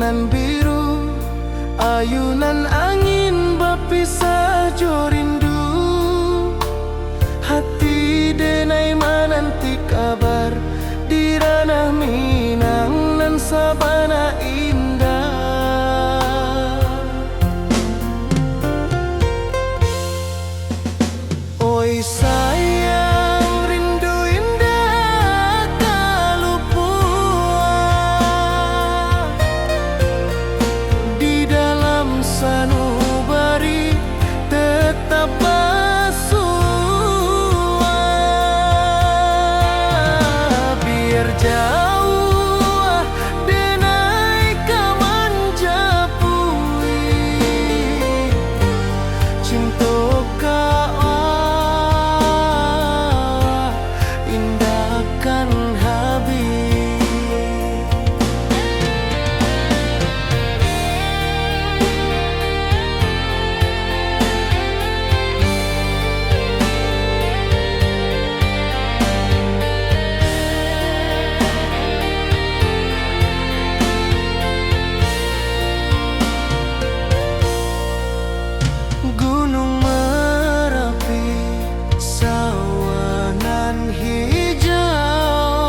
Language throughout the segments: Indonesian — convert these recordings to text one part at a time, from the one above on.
bulan biru, ayunan angin berpisah jo rindu. Hati denai menanti kabar di ranah Minang nan sabana indah. Oi sayang, rindu indah kalupua di dalam sanubari tetap bersua. Biar jauh denai kaman japui cinta indahkan habis. Gunung Merapi, sawanan hijau,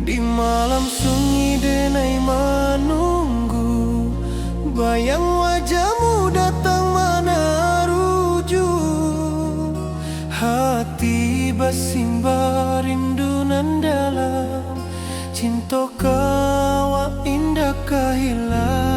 Di malam sunyi denai menunggu, bayang wajahmu datang meneruju. Hati bersimbar rindu nan dalam, cinta kawa indah kehilang.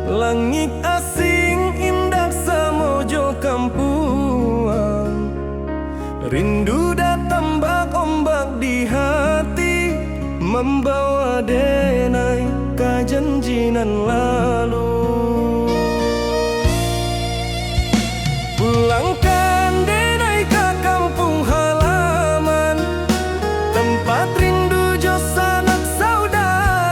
Langit asing indah samojo kampuang, rindu datang bak ombak di hati, membawa denai kajanjinan lalu. Pulangkan denai ke kampung halaman, tempat rindu jo sanak saudara.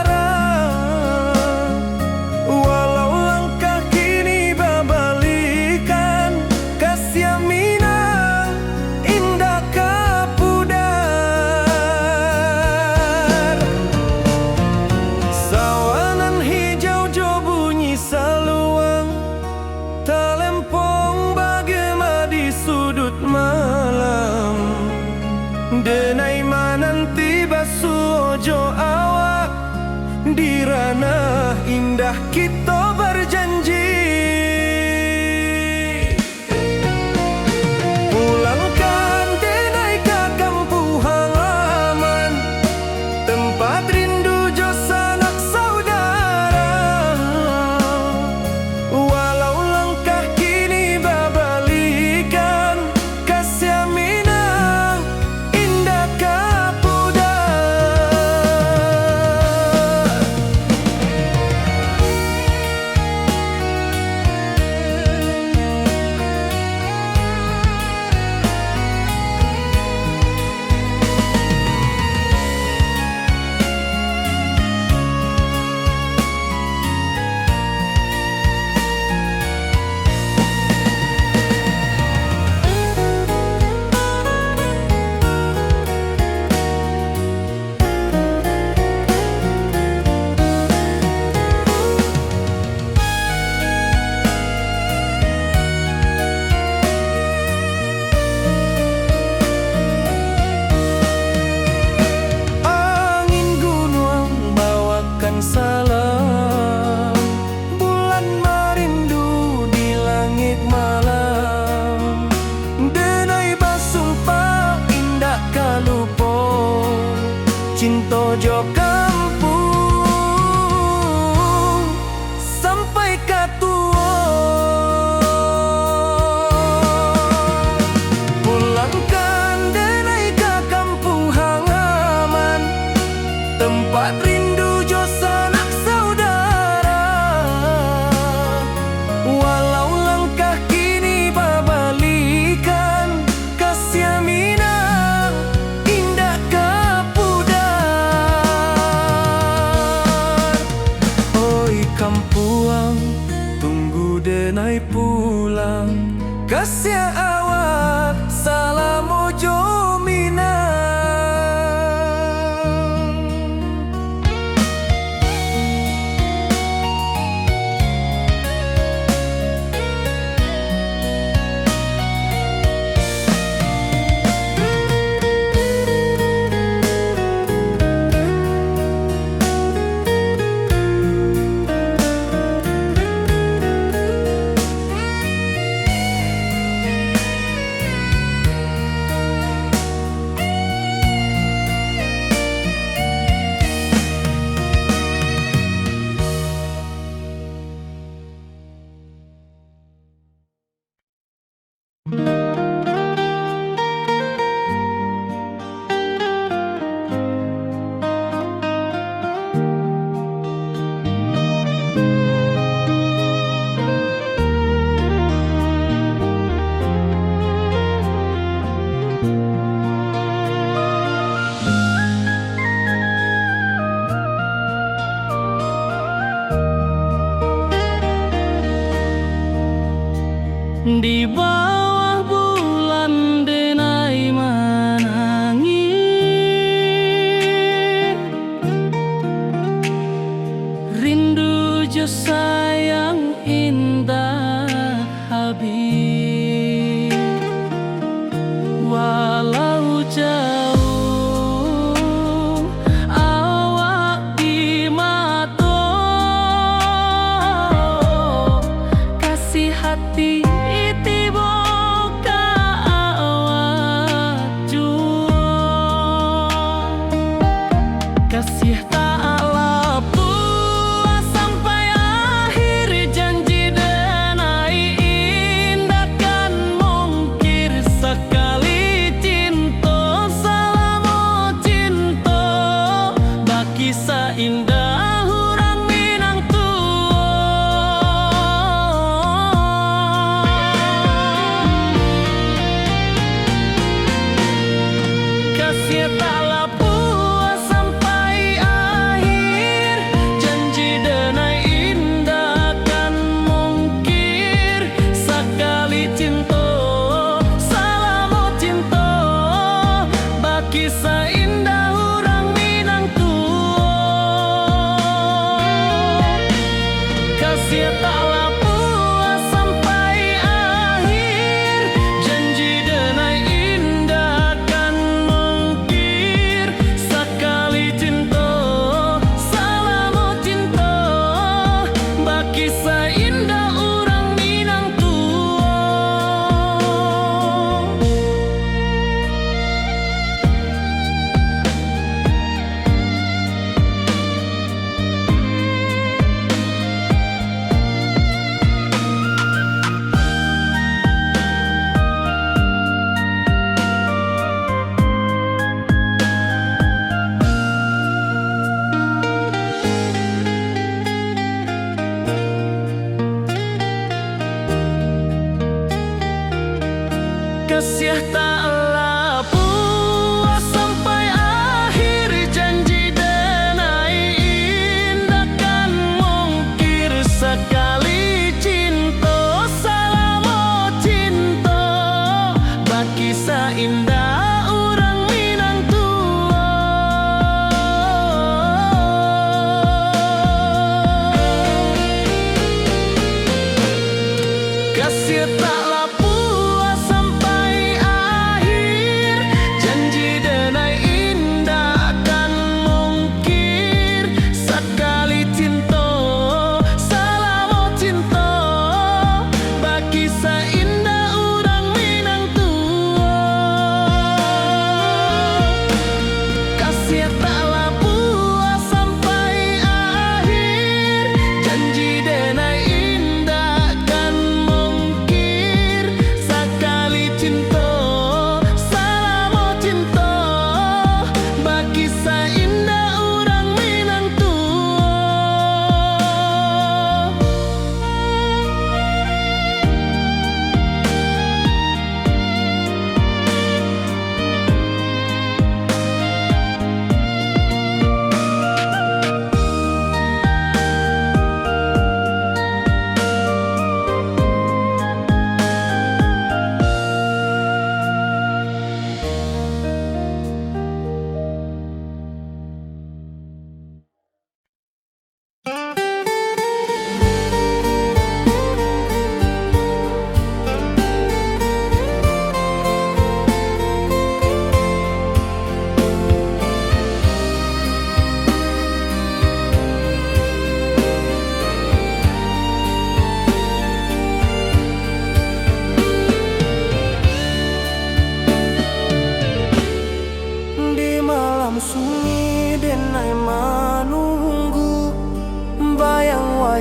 sudah kita berjanji. Pulangkan denai ke kampung halaman, tempat rindu jo sanak saudara. Walau langkah kini babalikan, kasih minang indah kapuda. Salam bulan merindu di langit malam, denai basumpah indah kalupo cinta jo kampung sampai katua. Pulangkan denai ke kampung halaman, tempat rindu sanak saudara. Walau langkah kini babalikan, kasih minang indah kapudan. Oi kampuang, tunggu denai pulang, kasih awak salam ojo minang. Di bawah bulan denai menangis, rindu jo sayang indah habis. Walau jauh awak di mata, kasih hati kasih tak lepas sampai akhir, janji denai indah kan mungkir sekali cinta. Salam cinta baki seindah hurang minang kasih tak lepas sampai akhir, janji denai indah kan mungkir sekali cinta. Salam cinta baki seindah hurang minang tua.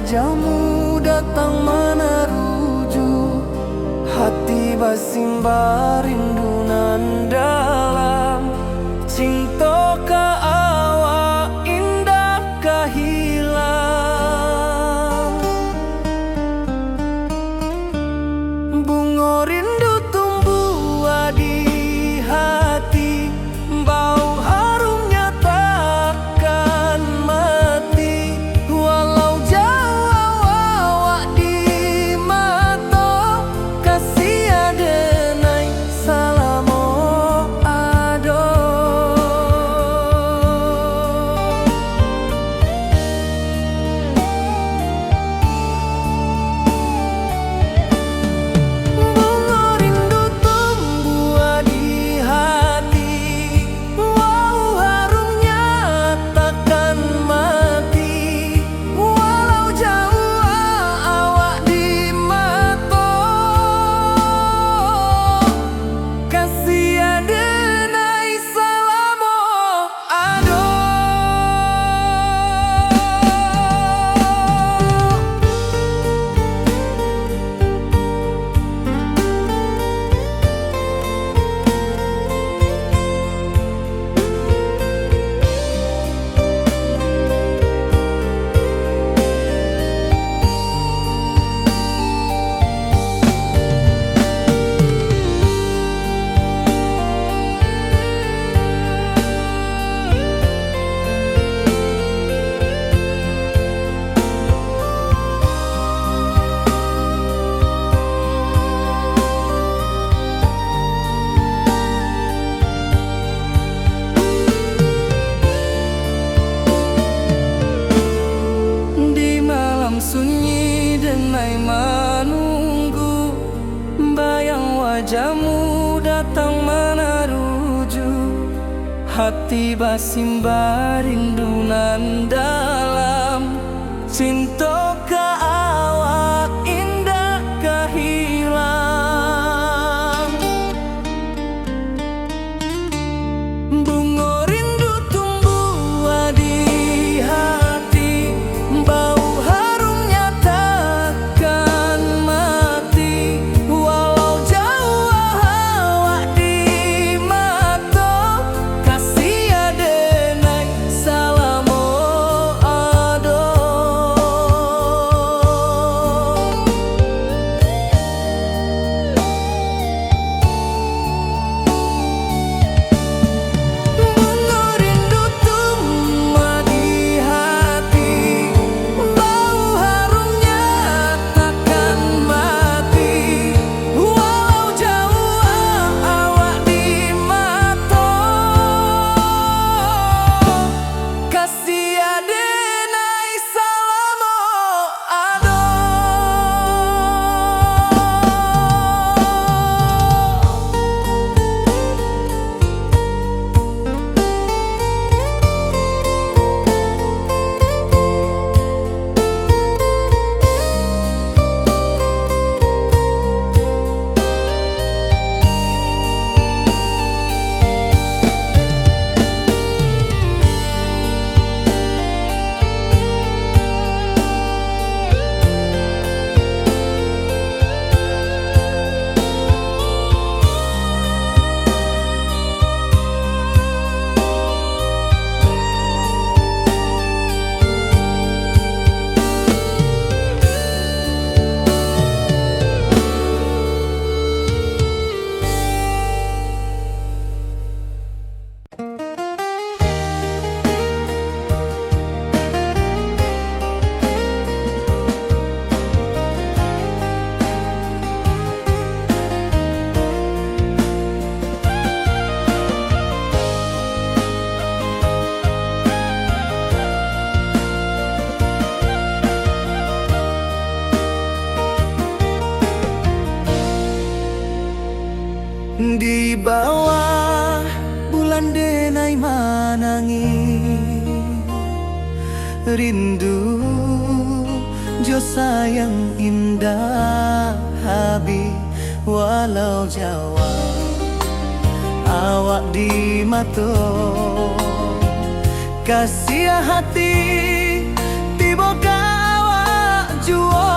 wajahmu datang meneruju, hati bersimbah rindu nan dalam. Cinta ka awak indah kahilang. Bunga rindu tumbuh di hati, bau harumnya takkan mati. Walau jauh awak di mata, kasih adenai salamo ado. Bunga rindu tumbuh di hati, wow harumnya takkan mati. Walau jauh awak di mata, kasih adenai salamo ado. Di malam sunyi denai menunggu, bayang wajahmu datang meneruju, hati bersimbah rindu nan dalam. Cinta ka awak indah kahilang. Bunga rindu tumbuh di hati, bau harumnya takkan mati. Walau jauh awak di mata, kasih adenai salamo ado. Bunga rindu tumbuh di hati, bau harumnya takkan mati. Walau jauh awak di mata, kasih adenai salamo ado. Di bawah bulan denai manangi, rindu jo sayang indah habi. Walau Jawa awak di mata, kasih hati tiba awak jua.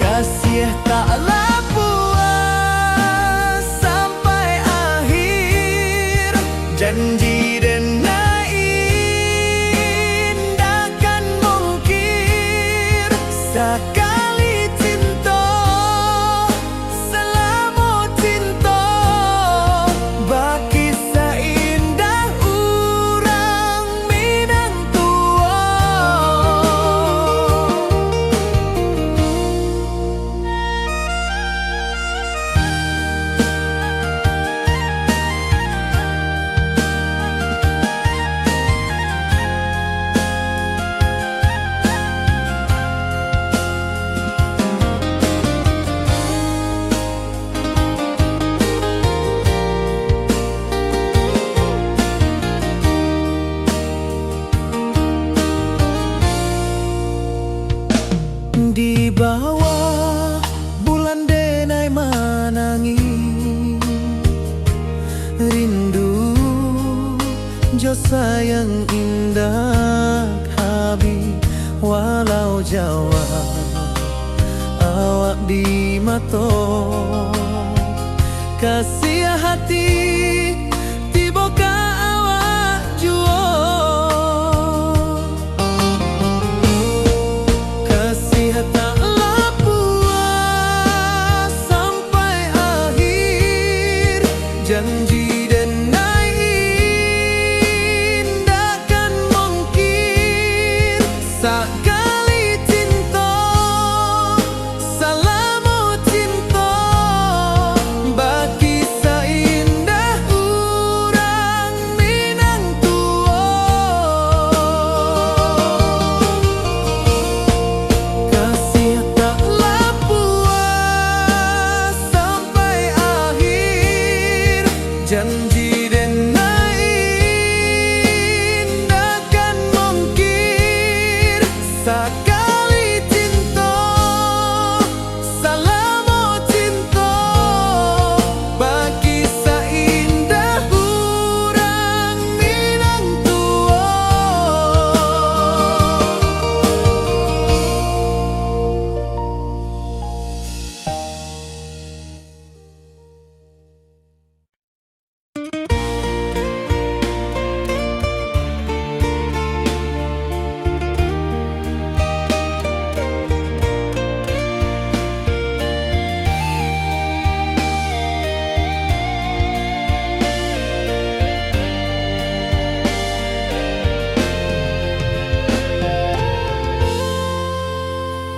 Kasih taklah puas sampai akhir. Janji denai indakan mungkir. Sekali cinta selama cinta, baki seindah urang Minang tua. Di bawah bulan denai manangi, rindu jo sayang indah habi. Walau Jawa awak di mato, kasih hati tiba ka awak jua. Taklah puas sampai akhir. Janji denai indakan mungkir. Sekali cinta selama cinta, baki seindah urang Minang tua. Kasih taklah puas sampai akhir. Janji denai indakan mungkir. Sekali cinta selama cinta, baki seindah urang Minang tua.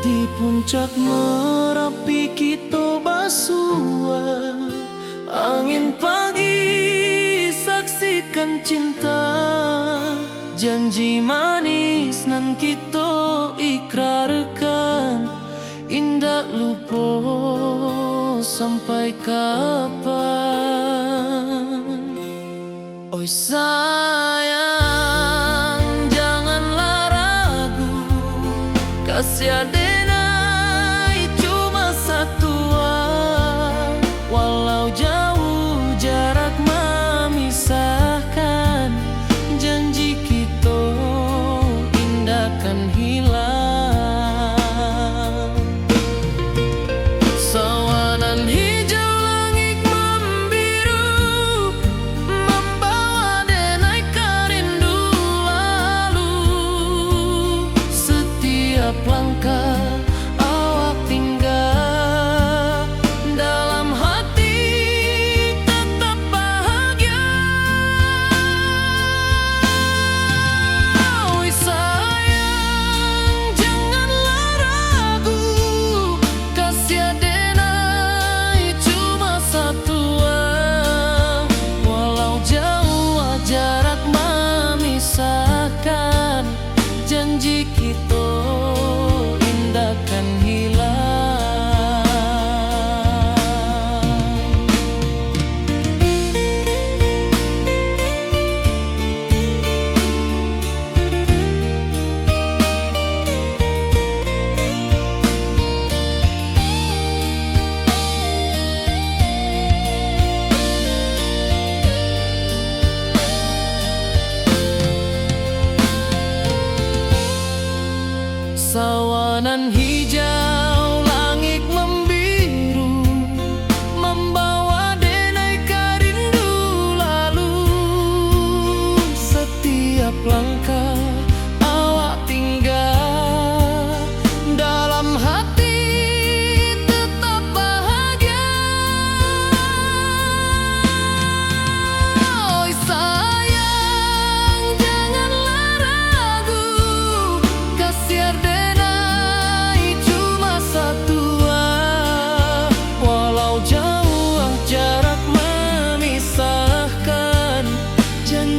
Di puncak Merapi kita basua, angin pagi saksikan cinta. Janji manis nan kita ikrarkan, indah lupa sampai kapan. Oi sayang, janganlah ragu, kasih denai cuma satuan. Walau jauh jarak memisahkan, janji kita indahkan hilang. Sawanan hijau langit membiru, membawa denai kerindu lalu. Setiap langkah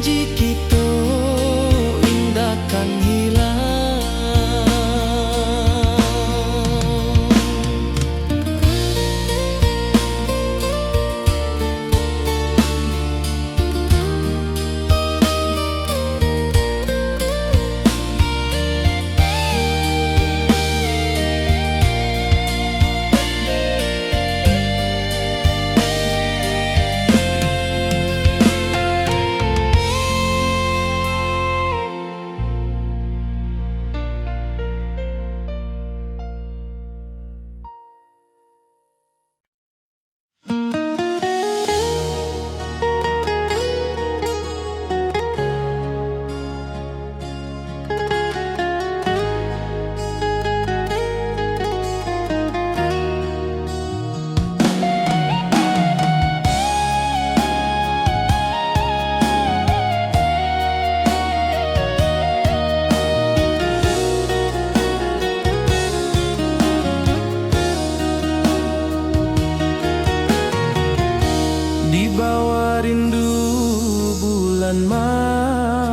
janji kita indah kan hilang. Di bawah rindu bulan malam,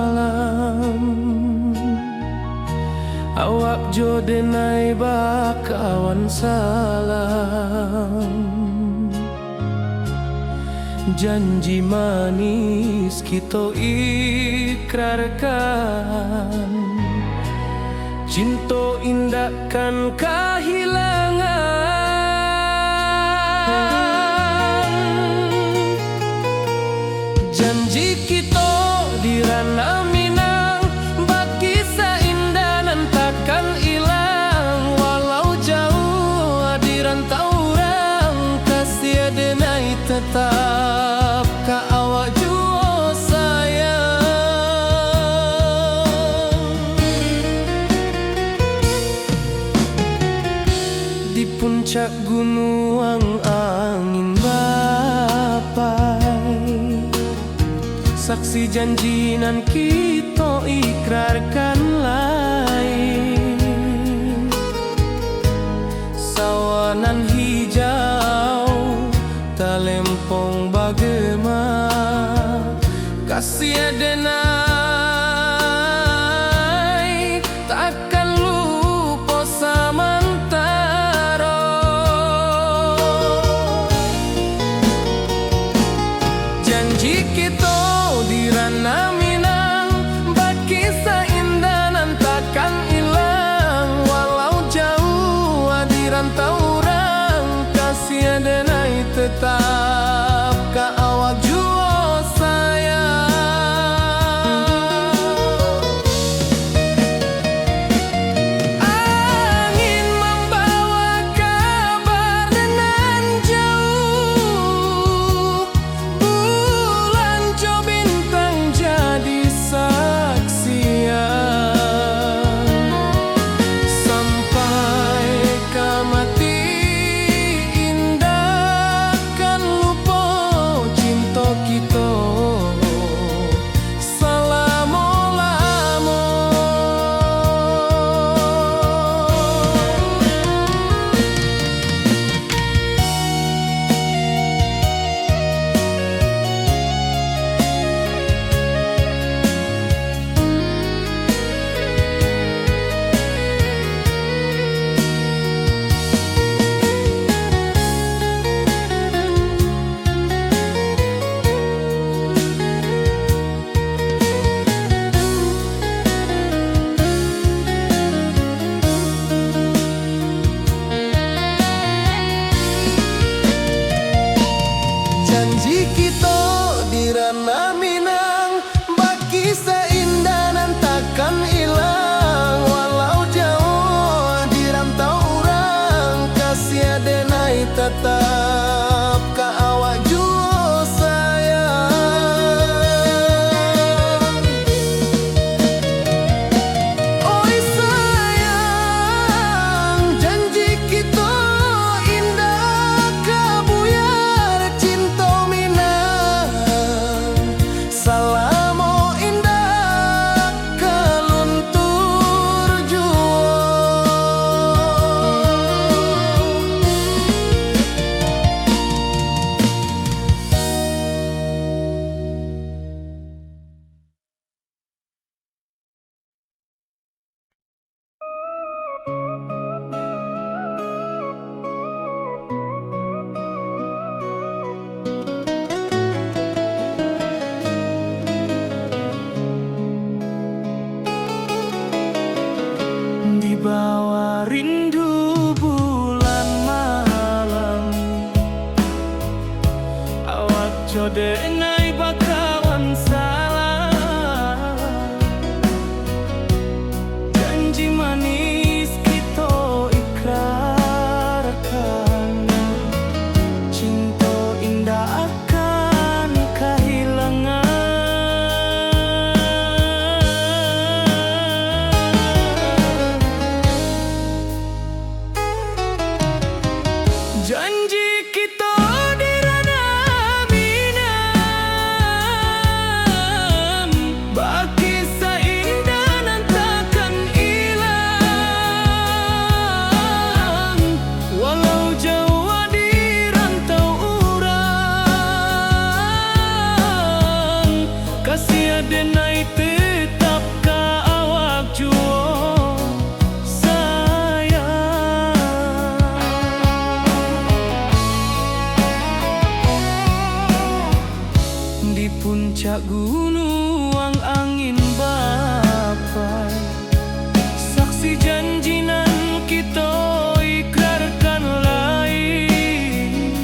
awak jo denai bakawan salam. Janji manis kita ikrarkan, cinta indahkan kehilangan. Janji kita di ranah Minang, bakisah indah nan takkan hilang. Walau jauh di rantau orang, kasih denai tetap ka awak jua sayang. Di puncak gunung angin bapai, saksi janji nan kita ikrarkan lain. Sawanan hijau talempong bagema, kasih denai takkan lupa samantara. Janji kita di ranah Minang, bakisah indah nan takkan hilang. Walau jauh di rantau orang, kasih denai tetap ka awak jua sayang. rindu bulan malam. Awak jode nai bakawan salah. Janji manis kita ikrarkan, cinta indah akan kehilangan. Janji kita di ranah minam, baki seindah nan takkan hilang. Walau jauh di rantau urang, kasih adenai tetap ka awak juo di puncak gunung angin bapai. Saksi janji nan kita ikrarkan lain.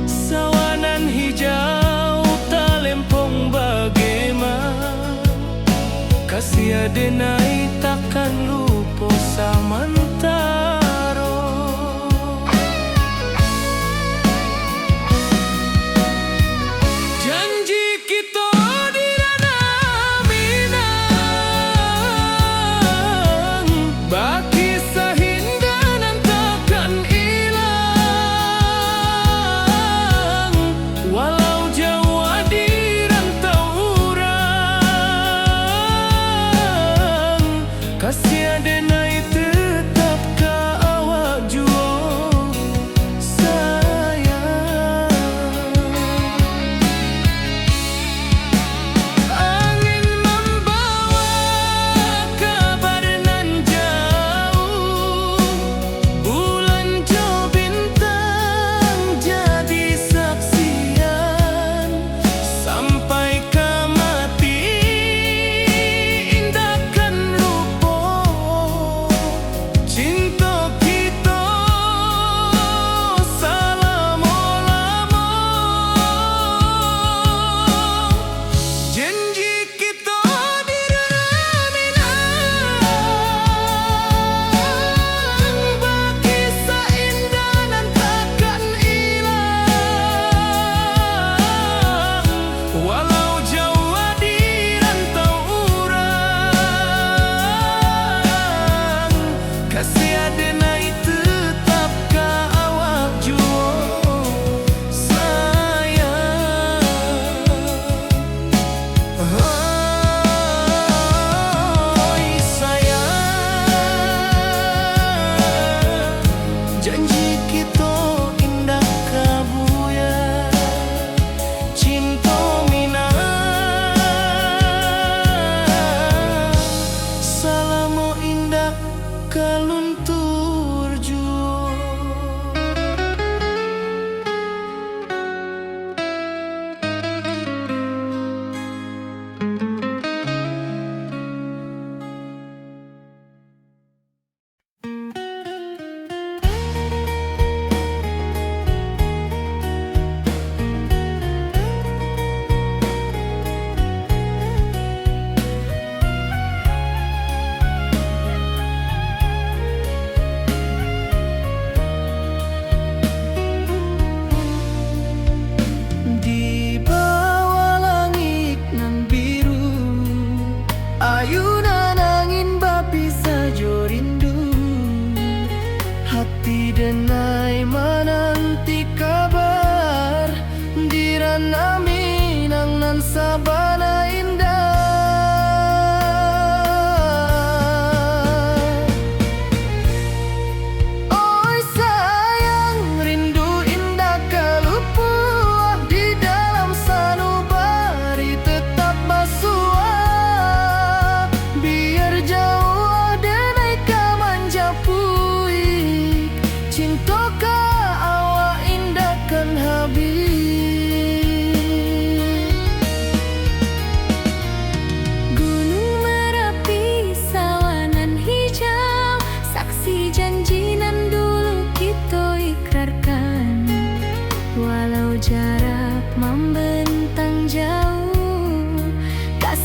Sawanan hijau talempong bagaimana, kasih adenai takkan lupa samantara. Janji kita di ranah minang, baki sahindah nan takkan hilang. Walau jauh di rantau urang, kasih adenai tetap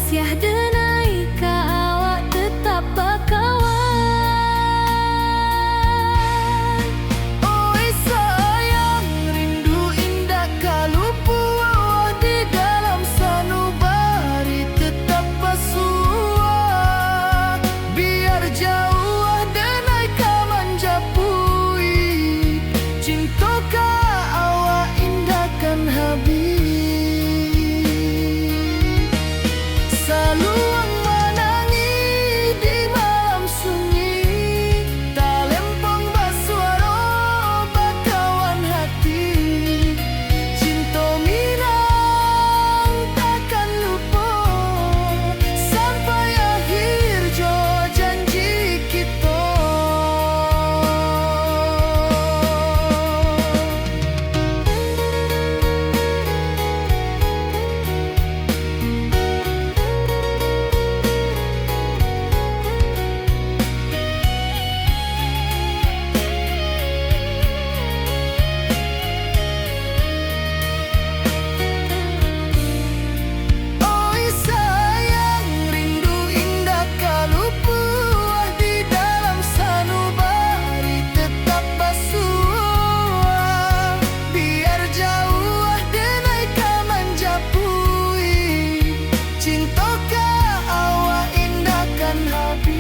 Siah denai ka awak tetap bakawan. Oi sayang, rindu indah kalupu awak di dalam sanubari tetap pasua. Biar jauh denai ka manjapui, cintoka awak indahkan habis. Saluang menangi di malam sunyi, talempong basuaro bakawan hati. Cinta minang takkan lupa sampai akhir jo janji kita. Oi sayang, rindu indah kalupu di dalam sanubari tetap basua. Biar jauh denai ka manjapui, cintoka awak indahkan habis.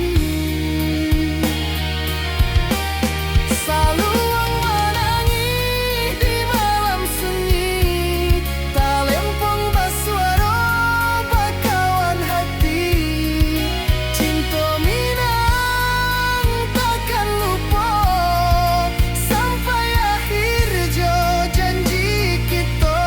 Saluang menangi di malam sunyi, talempong basuaro bakawan hati. Cinta minang takkan lupa sampai akhir jo janji kita.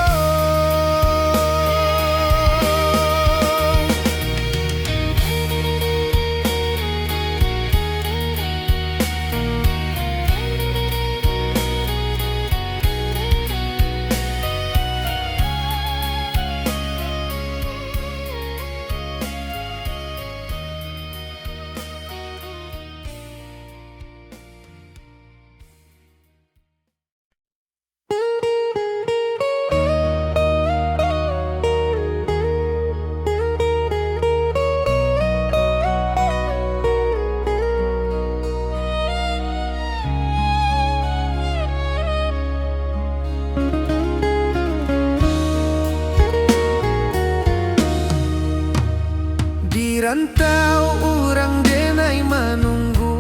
Di rantau orang denai menunggu,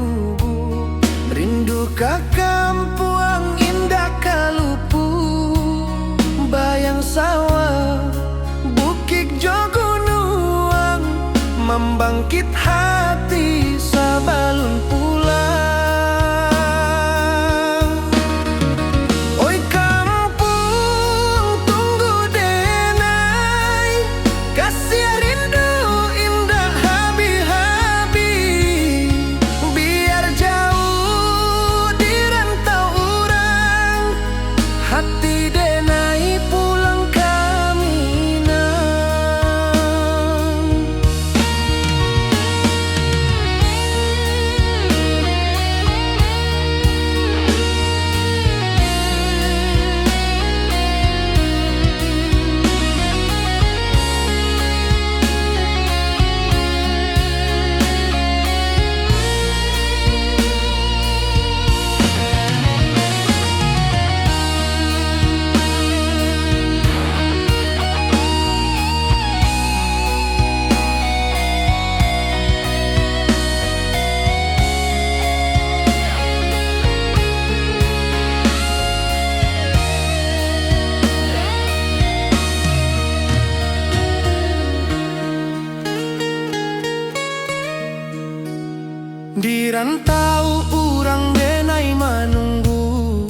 rindu ka kampuang indah kalupu. Bayang sawah, bukit jo gunung, membangkit hati sabalun pulang. Oi kampung tunggu denai, kasih rindu indah habi-habi. Biar jauh di rantau orang, hati denai pulang ke Minang. Di rantau urang denai menunggu,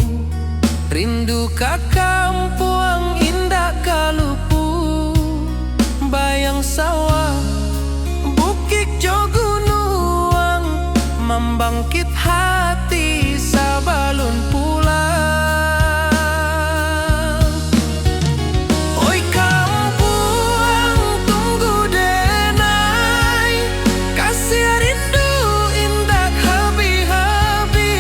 rindu ka kampuang indah kalupu. Bayang sawah, bukit jo gunung, membangkit hati sabalun pulang. Oi kampuang tunggu denai, kasih rindu indah habi-habi.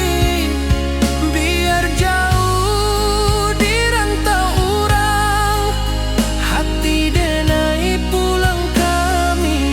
Biar jauh di rantau orang, hati denai pulang ke Minang.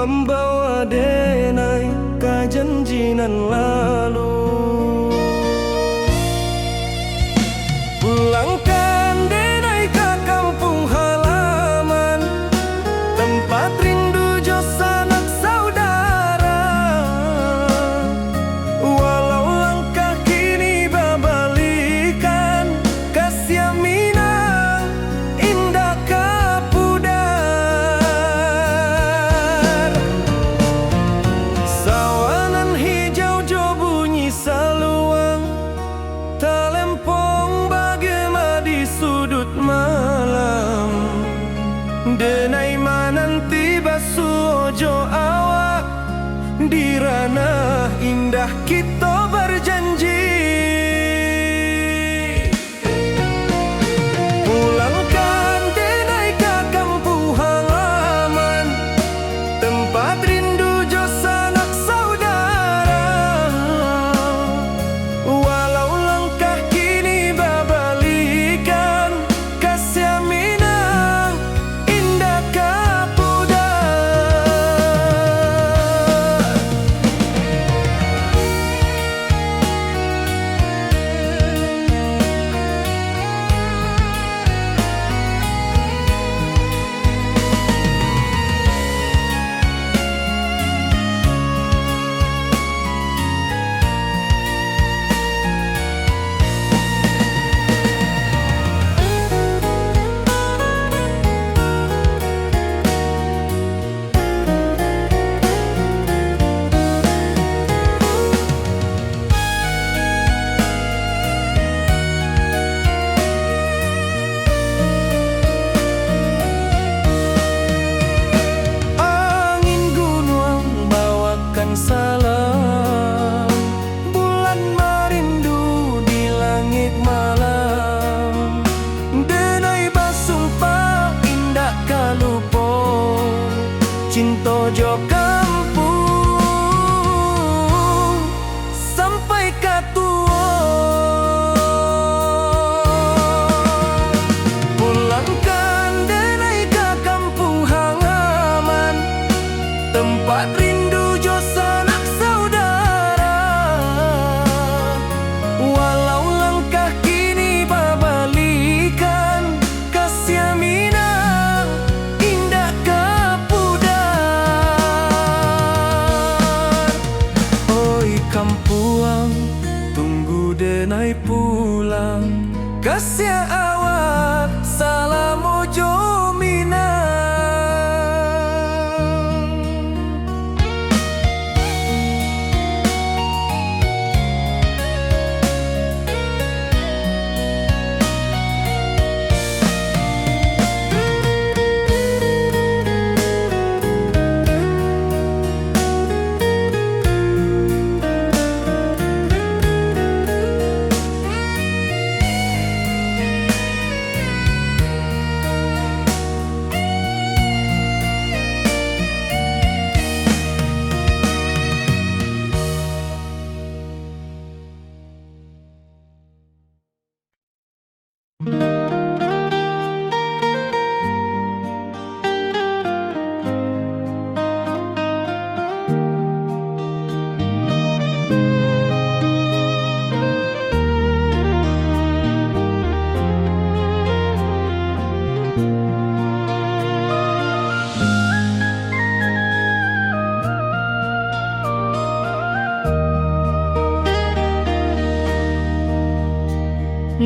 membawa denai ke janjinan lalu. Pulangkan denai ke kampung halaman, tempat rindu jo sanak saudara. Walau langkah kini babalikan, kasih minang indah kapudar. Sawanan hijau jo bunyi saluang, talempong bagema di sudut malam. Denai mananti basuh ojo awak, di ranah indah kita berjanji. Pulangkan denai ke kampung halaman, tempat rindu jo sanak saudara. Walau langkah kini babalikan, kasih minang indah kapudar. Angin gunung bawakan salam, bulan merindu di langit malam. Denai basumpah indah kalupo, cinta jo kampung sampai katua. Pulangkan denai ke kampung halaman, tempat rindu jo sanak saudara. Walau langkah kini babalikan, kasih minang indah kapudar. Oi kampuang, tunggu denai pulang, kasih awak salam ojo minang.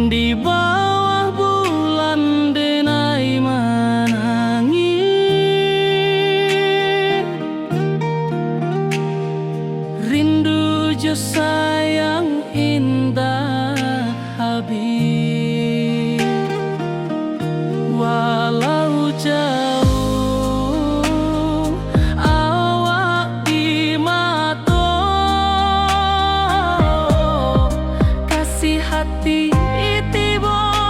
Di bawah bulan denai menangis, rindu jo sayang indah habis. Walau jauh awak di mata, kasih hati tiba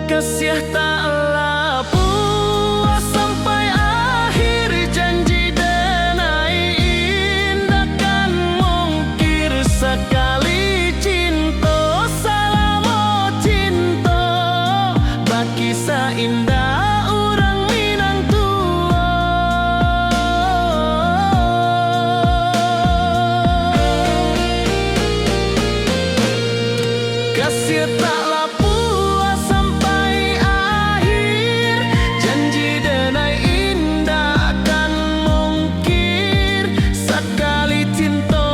Kasih taklah puas sampai akhir, janji denai indah kan mungkir. Sekali cinta salamo cinta, baki indah orang Minang tua. Kasih taklah puas sampai akhir, janji denai indah kan mungkir. Sekali cinta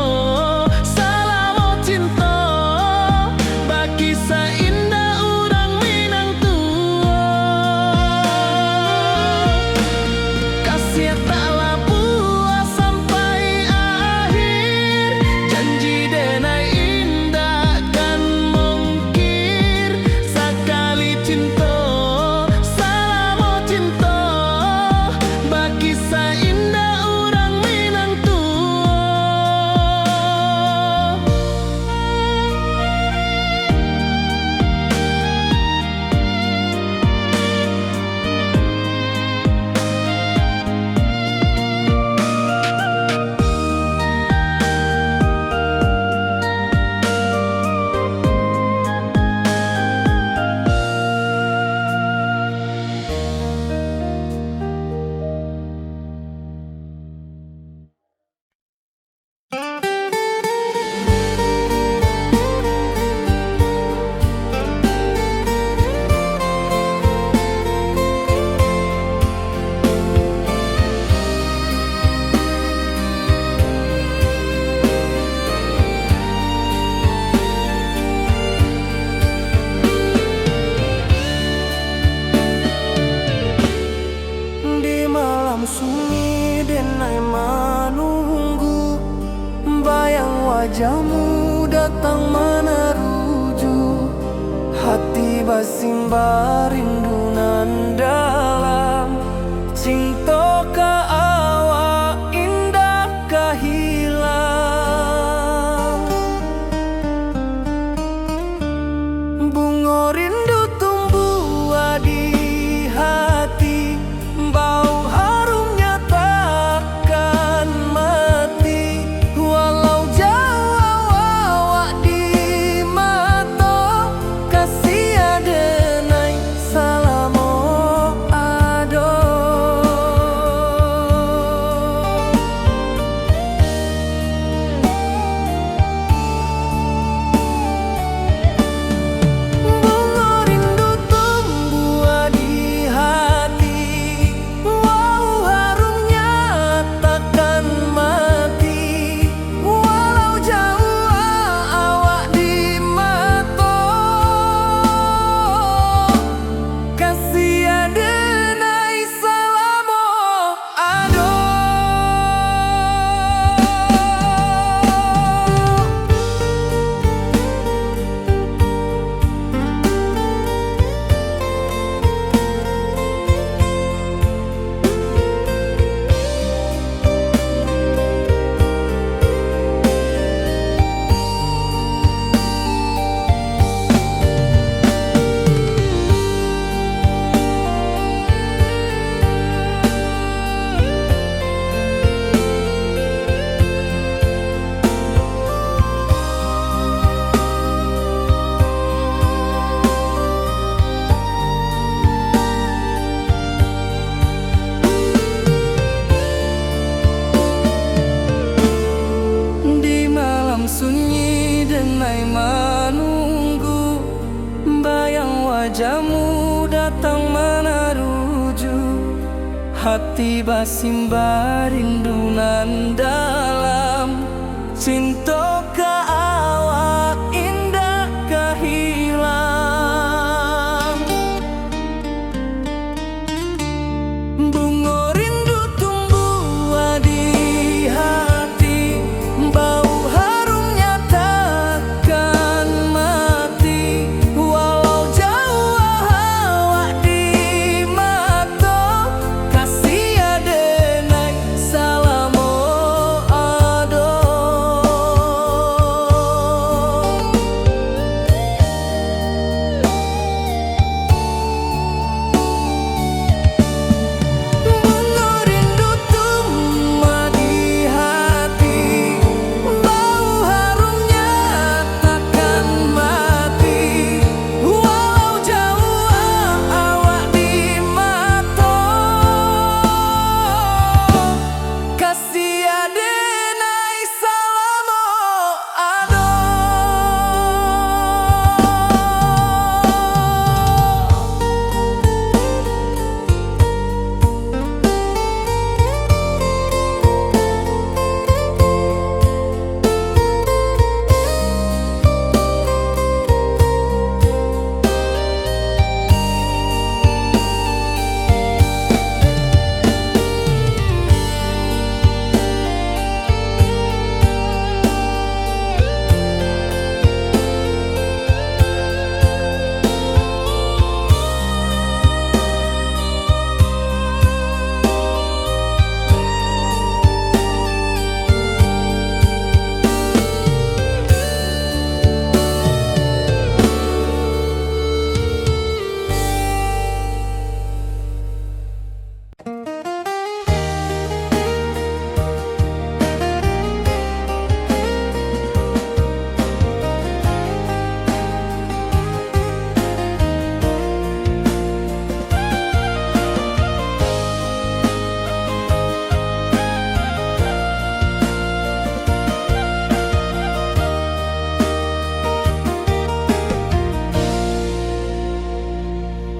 salamo cinta, baki indah orang Minang tua. Kasih taklah puas sampai akhir, janji denai indah kan mungkir. Sekali cinta salamo cinta, baki indah orang Minang tua. Di malam sunyi denai menunggu, bayang wajahmu datang meneruju. Hati basimba rindu nan dalam, cinta ka awak indah ka hilang. Bunga rindu tumbuh di hati, bau harumnya takkan mati. Walau jauh awak di mata, kasih adenai salamo ado. Bunga rindu tumbuh di hati, wow harumnya takkan mati. Walau jauh awak di mata, kasih adenai salamo ado. Di malam sunyi denai menunggu, bayang wajahmu datang meneruju. Hati basimba rindu nan dalam, cinta ka awak indah ka hilang. Bunga rindu tumbuh di hati, bau harumnya takkan mati. Walau jauh awak di mata, kasih adenai salamo ado.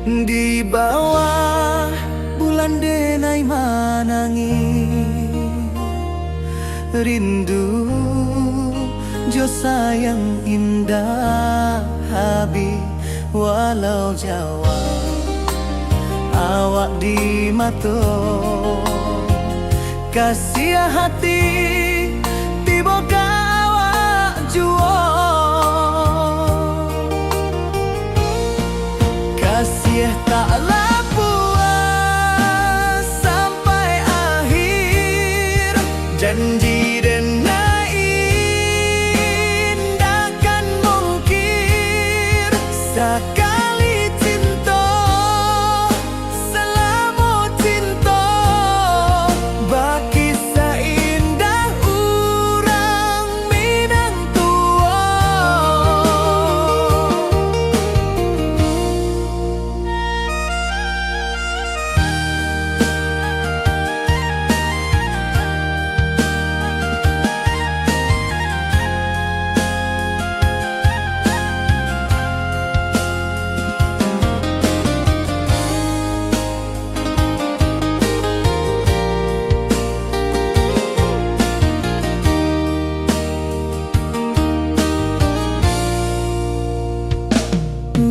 Di bawah bulan denai manangi rindu jo sayang indah habi walau Jawa awak di mato kasih hati tiba awak juo kasih taklah puas sampai akhir janji denai indahkan mungkir sekali cinta selama cinta baki seindah urang Minang tua.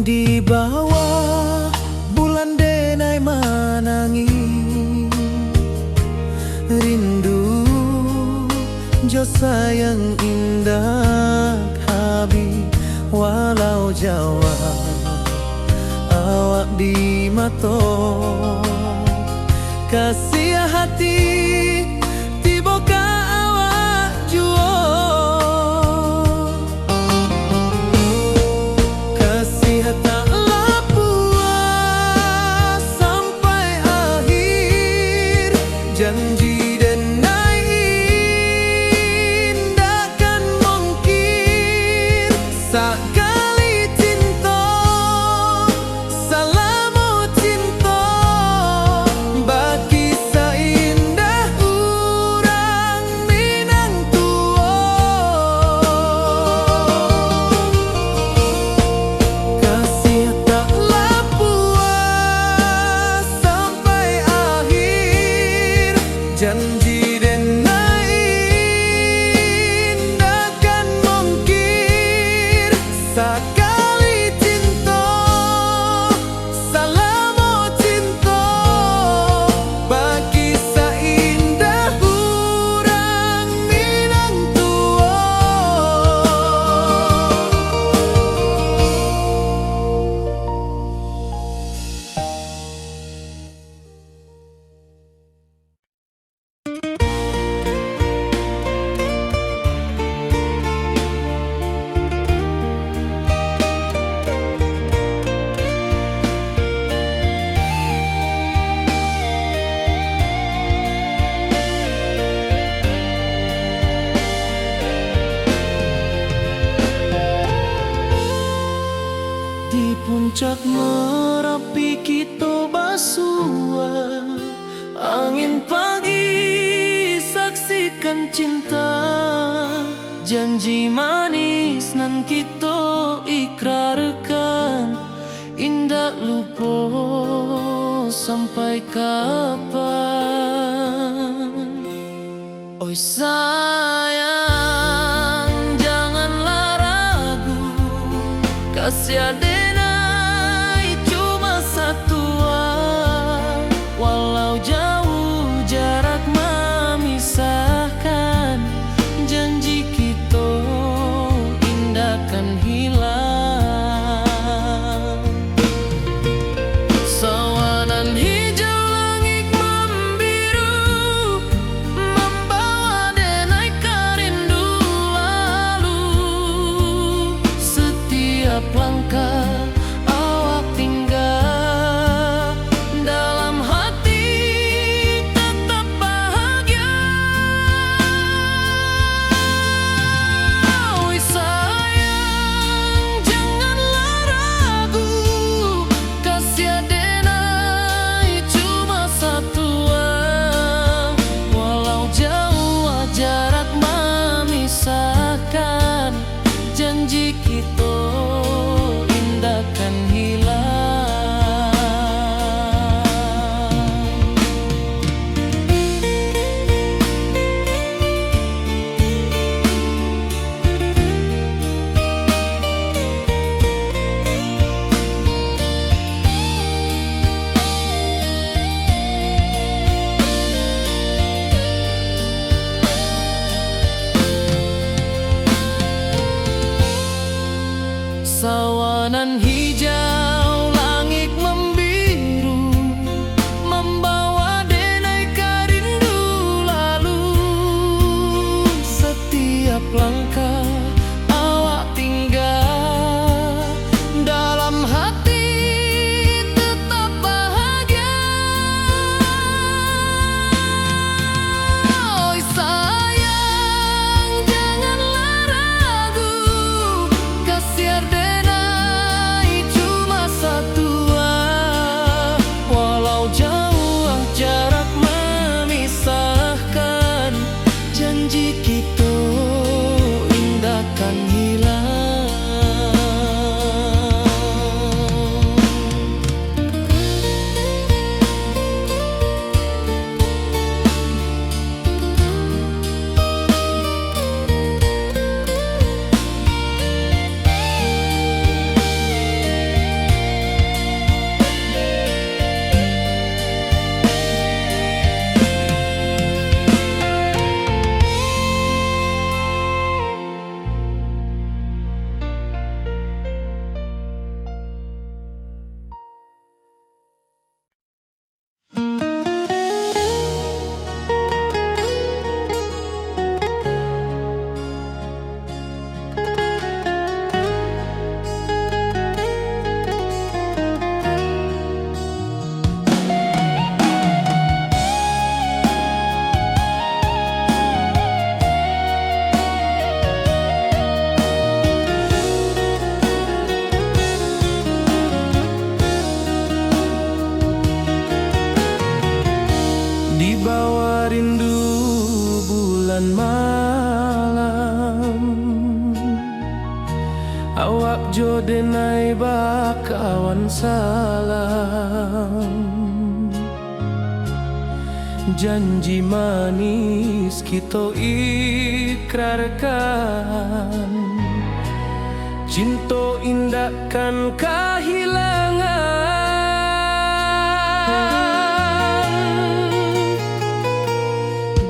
Di bawah bulan denai manangi rindu jo sayang indah habi walau Jawa awak di mato kasih hati tiba ka awak juo taklah puas sampai akhir janji denai indahkan mungkir sekali cinta selama cinta baki seindah urang Minang tua. Kasih taklah puas sampai akhir janji denai indahkan mungkir sekali cinta selama cinta baki seindah urang Minang tua. Di puncak Merapi kita basua angin pagi saksikan cinta janji manis nan kita ikrarkan indah lupa sampai kapan. Oi sayang janganlah ragu kasih denai cuma satuan walau jauh jarak memisahkan janji kita indahkan hilang sawanan hijau langit membiru membawa denai kawan salam. Janji manis kita ikrarkan, cinta indahkan kehilangan.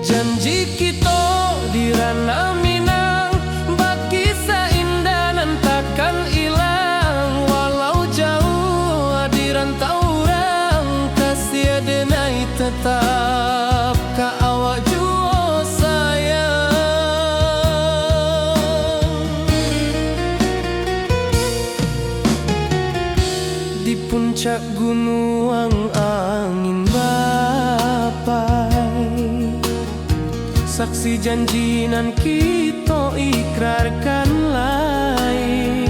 Janji kita di ranah Minang, bagi seindah nan takkan hilang. Walau jauh di rantau orang, kasih denai tetap ka awak jua sayang. Di puncak gunung angin bapai, saksi janji nan kita ikrarkan lain.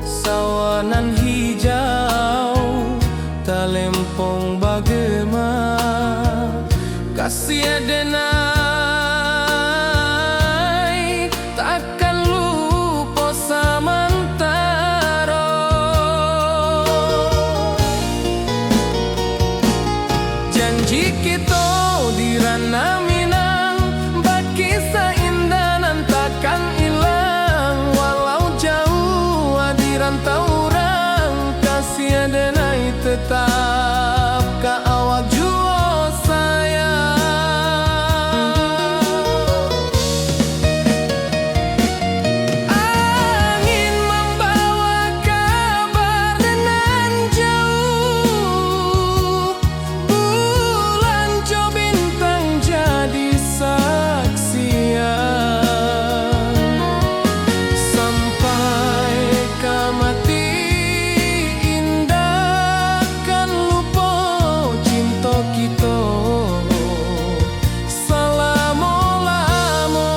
Sawanan hijau talempong bagema, kasih denai takkan lupa samantara. Janji kita di ranah Minang, bagi seindah nan takkan hilang. Walau jauh di rantau orang, kasih denai tetap ka awak jua sayang. Angin membawa kabar nan jauh, bulan jo bintang jadi saksian. Sampai ke mati indah kan lupa cinta kita selama-lama.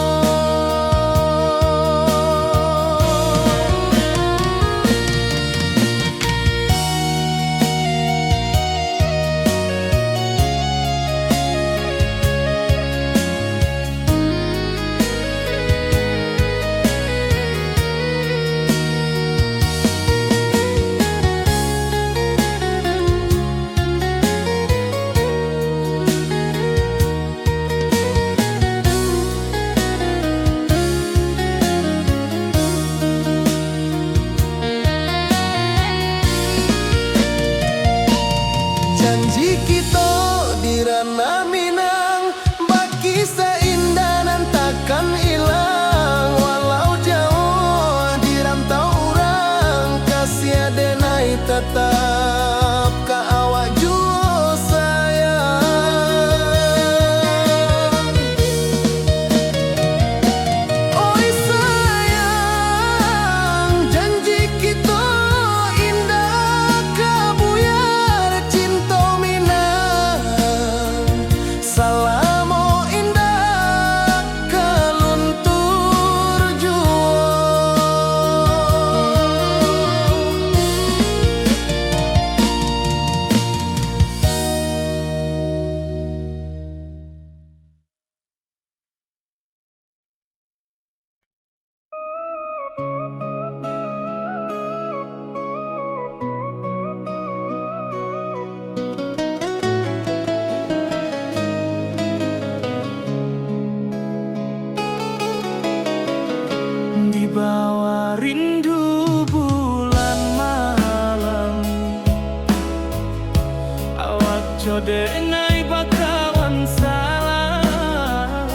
Janji kita di ranah Minang, bagi seindah nan takkan hilang. Walau jauh di rantau orang, kasih denai tetap ka awak jua sayang. Oi sayang, janji kita indah kabuyar cinta Minang. Salamo indah keluntur jua. Di bawah rindu bulan malam, awak codenai bakawan salah.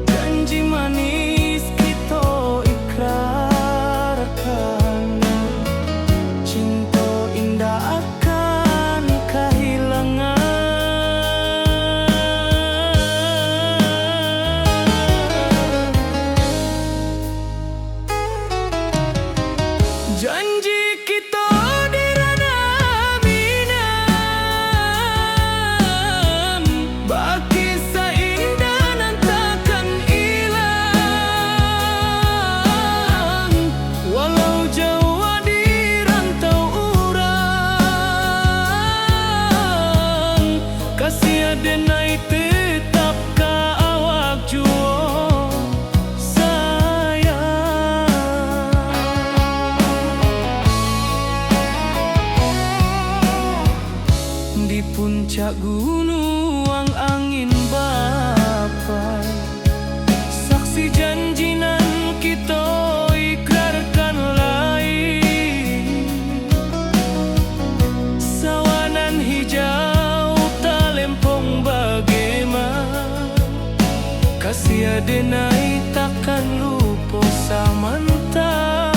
Janji manis kita ikrarkan, cinta indah akan kehilangan. Janji kita di ranah Minang, bagi seindah nan takkan hilang. Walau jauh di rantau orang, kasih denai tetap ka awak jua sayang. puncak gunung angin bapai, saksi janji nan kita ikrarkan lain. Sawanan hijau talempong bagaimana, kasih adenai takkan lupa samantaro.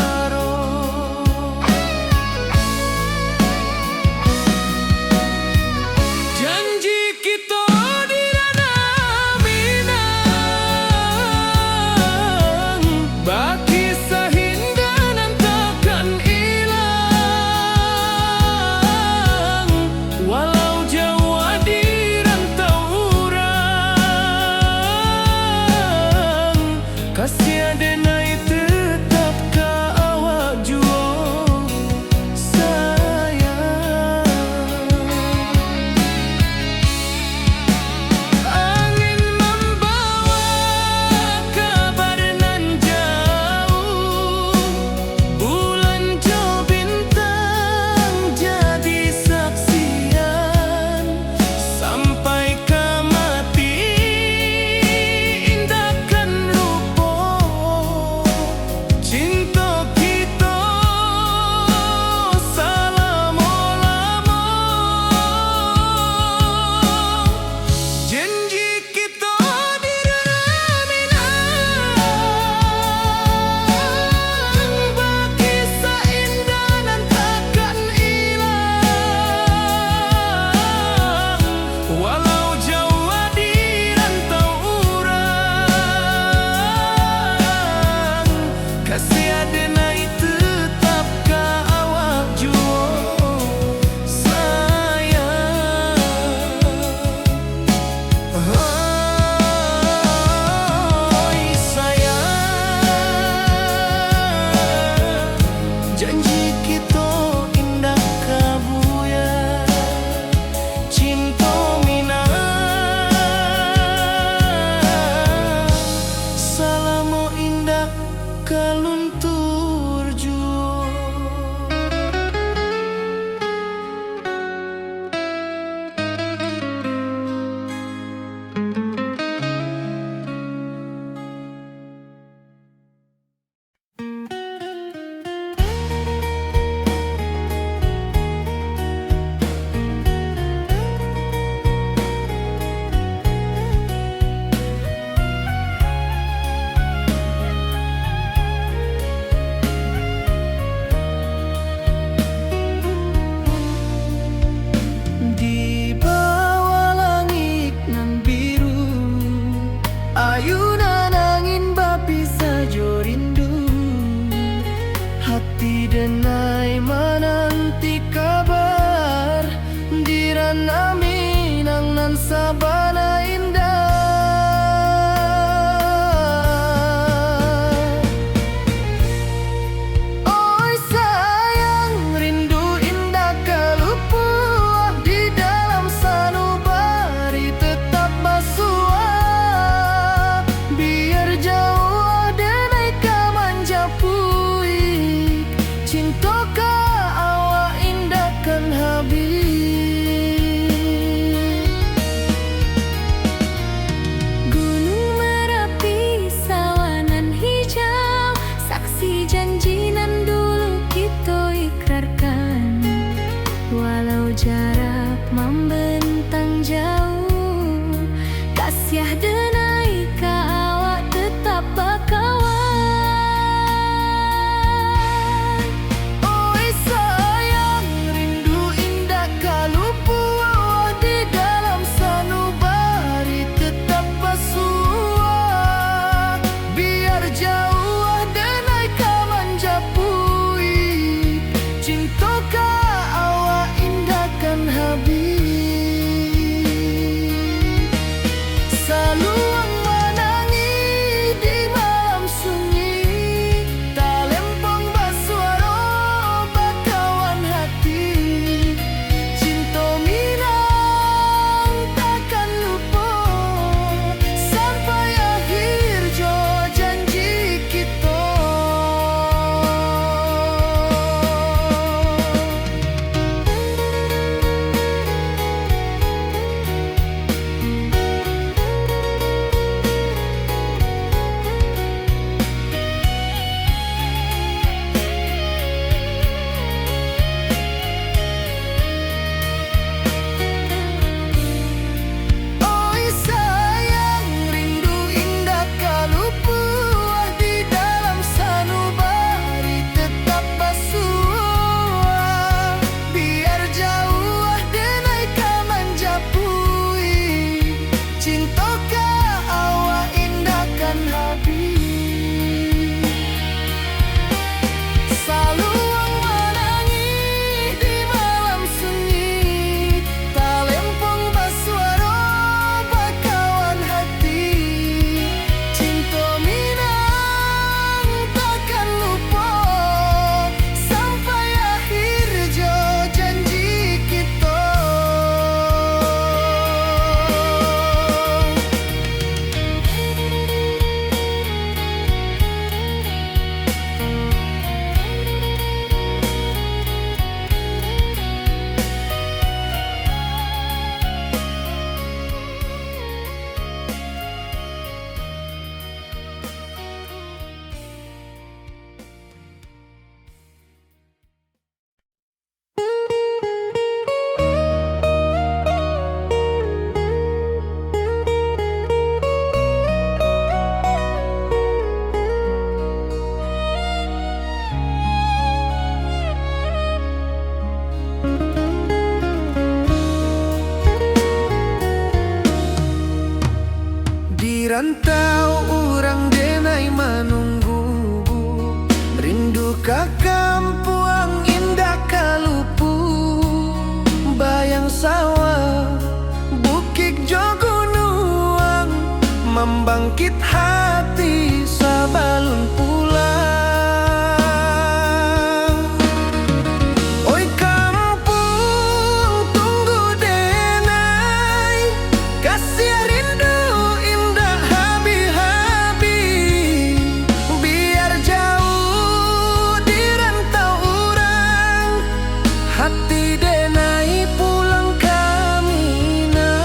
Janji kita di ranah Minang, baki sahindanan takkan hilang. Walau jauh di rantau urang, kasih adenai tetap ka awak jua sayang. Angin membawa kabar nan jauh, bulan jo bintang jadi saksian. Sampai ke mati indahkan lupa cinta kita selama-lama. Janji kita di ranah Minang, baki seindah dan takkan hilang. Walau jauh di rantau urang, kasih adenai tetap ka awak jua sayang. Oi sayang, janji kita indah kabuya, cinta Minang selama indah kaluntur jua. Di bawah langit nan biru, ayunan angin bapi sajo rindu. Hati denai menanti kabar di ranah Minang nan sabana indah. Oi sayang, rindu indah kalupuah di dalam sanubari tetap basuah. Biar jauh denai ka manja puik, cinta ka awak indah kan habis. Gunung Merapi, sawanan hijau, saksi janji nan dulu kita ikrarkan. Walau jarak membentang jauh, kasih denai ka awak tetap bakawan. rantau urang denai manunggu, rindu ka kampuang indah kalupu, bayang sawah bukit jo gunung, membangkit hati sabalun pulang. Oi kampung tunggu denai, kasih rindu indah habi-habi, biar jauh di rantau urang, hati denai pulang ke Minang.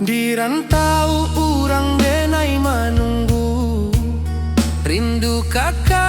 Di rantau urang denai manunggu, rindu kakak